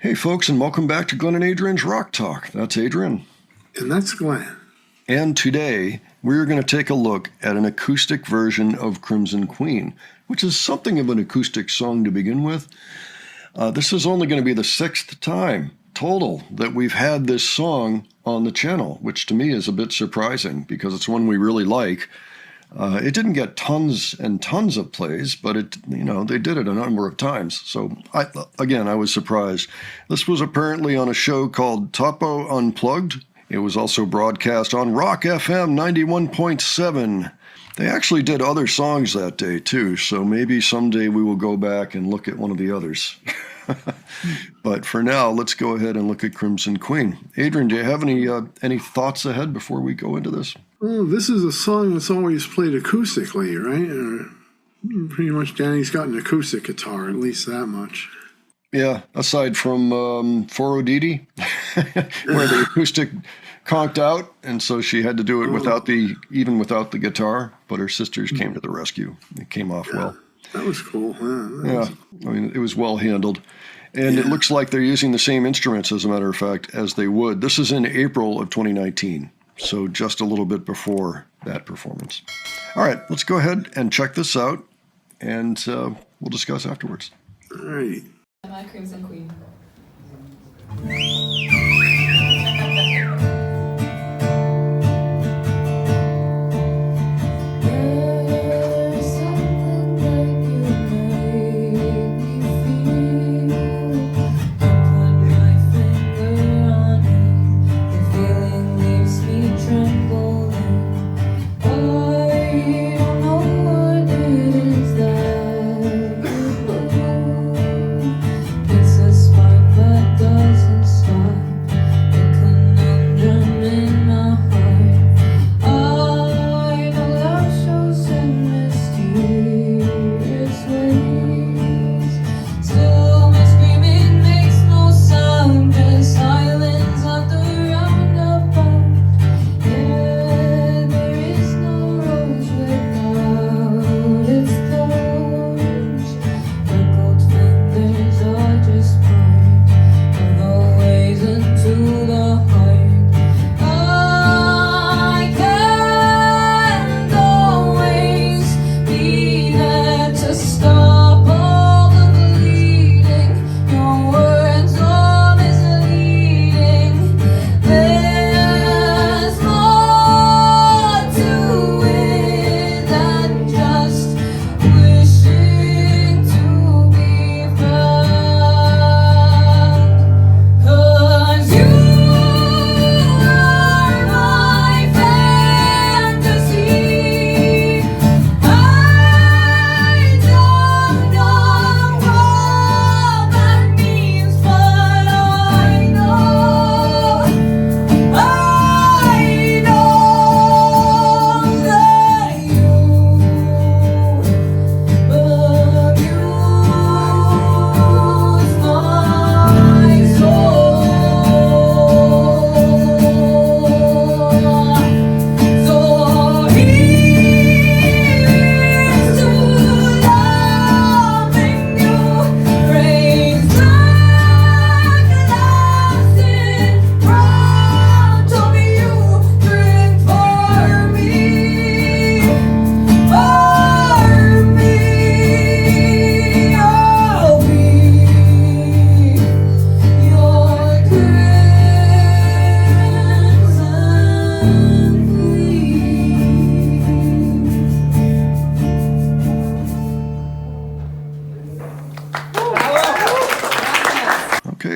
Hey folks, and welcome back to Glenn and Adrian's Rock Talk. That's Adrian. And that's Glenn. And today, we're going to take a look at an acoustic version of Crimson Queen, which is something of an acoustic song to begin with. This is only going to be the 6th time total that we've had this song on the channel, which to me is a bit surprising because it's one we really like. It didn't get tons and tons of plays, but they did it a number of times. So I was surprised. This was apparently on a show called TOPO Unplugged. It was also broadcast on Rock FM 91.7. They actually did other songs that day too, so maybe someday we will go back and look at one of the others. But for now, let's go ahead and look at Crimson Queen. Adrian, do you have any thoughts ahead before we go into this? Well, this is a song that's always played acoustically, right? Pretty much Danny's got an acoustic guitar, at least that much. Yeah, aside from For Odidi, where the acoustic conked out, and so she had to do it without the guitar, but her sisters came to the rescue. It came off well. That was cool. It was well handled. And It looks like they're using the same instruments, as a matter of fact, as they would. This is in April of 2019, so just a little bit before that performance. All right, let's go ahead and check this out, and we'll discuss afterwards. All right. My Crimson Queen.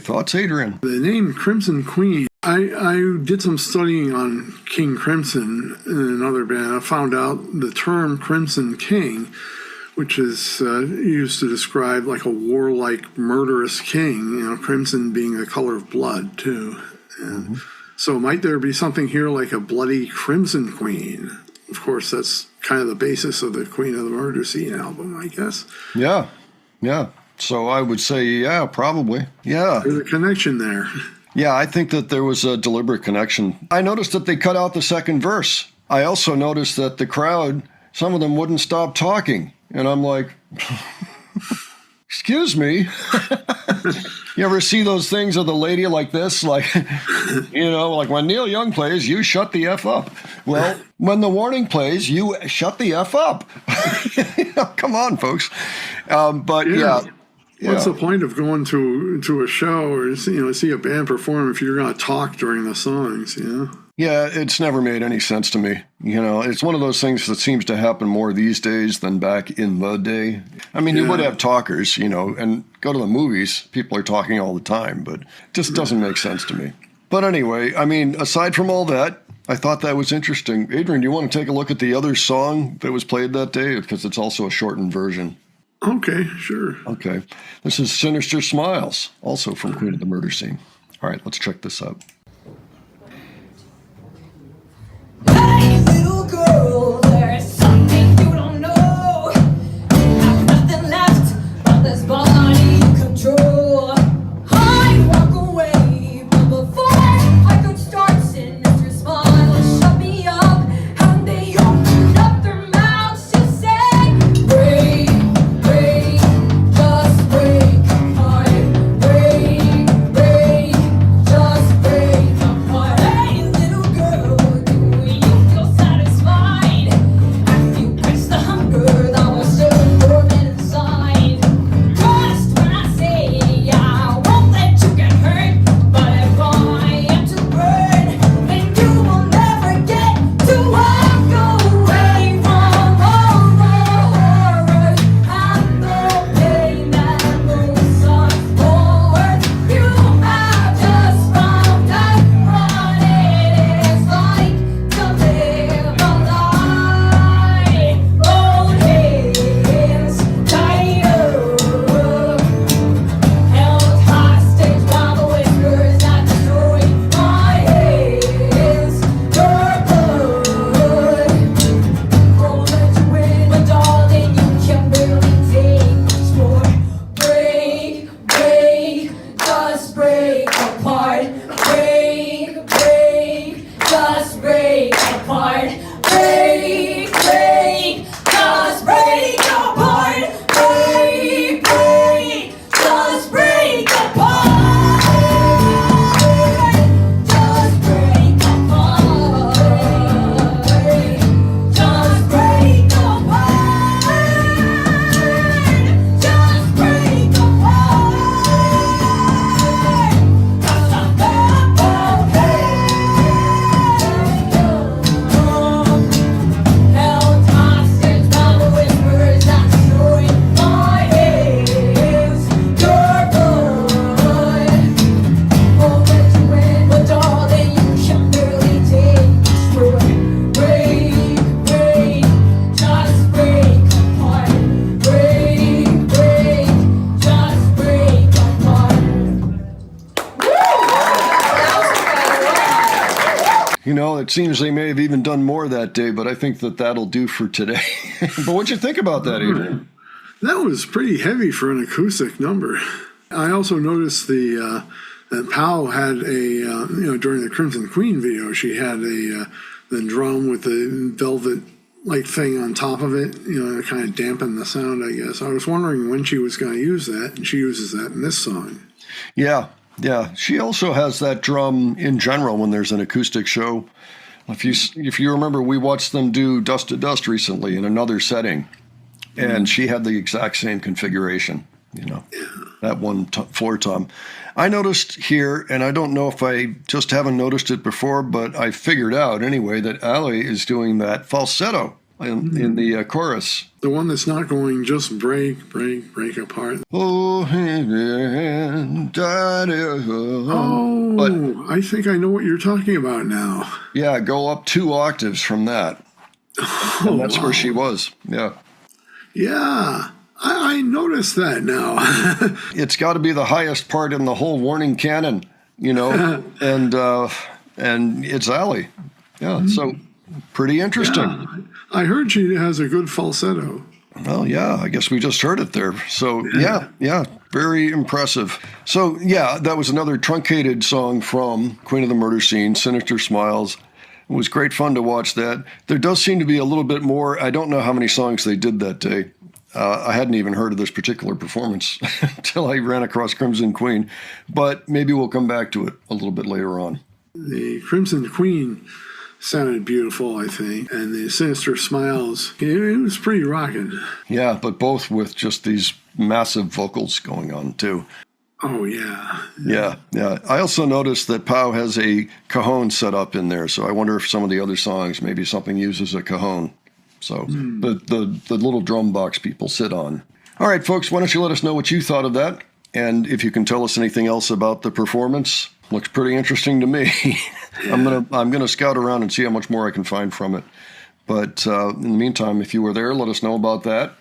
Thoughts, Adrian? The name Crimson Queen, I did some studying on King Crimson in another band. I found out the term Crimson King, which is used to describe like a warlike, murderous king, crimson being the color of blood, too. And so might there be something here like a bloody Crimson Queen? Of course, that's kind of the basis of the Queen of the Murder Scene album, I guess. Yeah. So I would say, yeah, probably. Yeah. There's a connection there. Yeah, I think that there was a deliberate connection. I noticed that they cut out the second verse. I also noticed that the crowd, some of them wouldn't stop talking. And I'm like, excuse me. You ever see those things of the lady like this? Like, like when Neil Young plays, you shut the F up. Well, when the warning plays, you shut the F up. Come on, folks. But yeah. What's the point of going to a show or see a band perform if you're going to talk during the songs? Yeah, it's never made any sense to me. It's one of those things that seems to happen more these days than back in the day. I mean, you would have talkers, and go to the movies. People are talking all the time, but it just doesn't make sense to me. But anyway, I mean, aside from all that, I thought that was interesting. Adrian, do you want to take a look at the other song that was played that day? Because it's also a shortened version. Okay, sure. Okay. This is Sinister Smiles, also from Queen of the Murder Scene. All right, let's check this out. Hey, little girl, there's something you don't know. I've nothing left but this body control. I'd walk away, but before I could start, sinister smiles shut me up, and they opened up their mouths to say, break, break, just break apart. Break, break, just break apart. Hey, little girl, do you feel satisfied? After you quench the hunger that was still dormant inside. Trust when I say I won't let you get hurt, but if I am to burn, then you will never get to walk away from all the horrors and the pain that moves us forward. You have just found out what it is like to live a lie. Hold hands tighter, held hostage by the whispers that destroy my hands. Your blood won't let you win, but darling, you can barely take much more. Break, break, just break apart. Break, break, just break apart. Break, break, just break apart. Break, break, just break apart. Just break apart. Just break apart. Just break apart. Held hostage by the whispers that destroy my hands. Your blood won't let you in, but darling, you can barely take destroy. Break, break, just break apart. Break, break, just break apart. It seems they may have even done more that day, but I think that'll do for today. But what'd you think about that, Adrian? That was pretty heavy for an acoustic number. I also noticed that Powell had during the Crimson Queen video, she had the drum with the velvet-like thing on top of it, to kind of dampen the sound, I guess. I was wondering when she was going to use that, and she uses that in this song. Yeah. She also has that drum in general when there's an acoustic show. If you remember, we watched them do Dust to Dust recently in another setting, and she had the exact same configuration, that one floor tom. I noticed here, and I don't know if I just haven't noticed it before, but I figured out anyway that Ali is doing that falsetto in the chorus. The one that's not going just break, break, break apart. Oh, but I think I know what you're talking about now. Yeah, go up 2 octaves from that. And that's where she was. Yeah. Yeah, I noticed that now. It's got to be the highest part in the whole warning canon, and it's Ali. Yeah, so pretty interesting. Yeah. I heard she has a good falsetto. Well, yeah, I guess we just heard it there. So, yeah, very impressive. So, yeah, that was another truncated song from Queen of the Murder Scene, Sinister Smiles. It was great fun to watch that. There does seem to be a little bit more. I don't know how many songs they did that day. I hadn't even heard of this particular performance until I ran across Crimson Queen, but maybe we'll come back to it a little bit later on. The Crimson Queen sounded beautiful, I think, and the Sinister Smiles, it was pretty rocking. Yeah, but both with just these massive vocals going on, too. Oh, yeah. Yeah. I also noticed that Pau has a cajon set up in there, so I wonder if some of the other songs, maybe something uses a cajon. So the little drum box people sit on. All right, folks, why don't you let us know what you thought of that? And if you can tell us anything else about the performance. Looks pretty interesting to me. I'm gonna scout around and see how much more I can find from it. But in the meantime, if you were there, let us know about that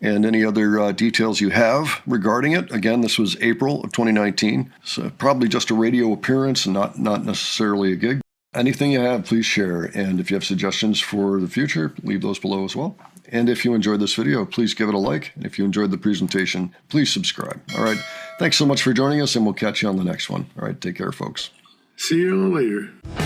and any other details you have regarding it. Again, this was April of 2019, so probably just a radio appearance and not necessarily a gig. Anything you have, please share. And if you have suggestions for the future, leave those below as well. And if you enjoyed this video, please give it a like. And if you enjoyed the presentation, please subscribe. All right. Thanks so much for joining us, and we'll catch you on the next one. All right. Take care, folks. See you later.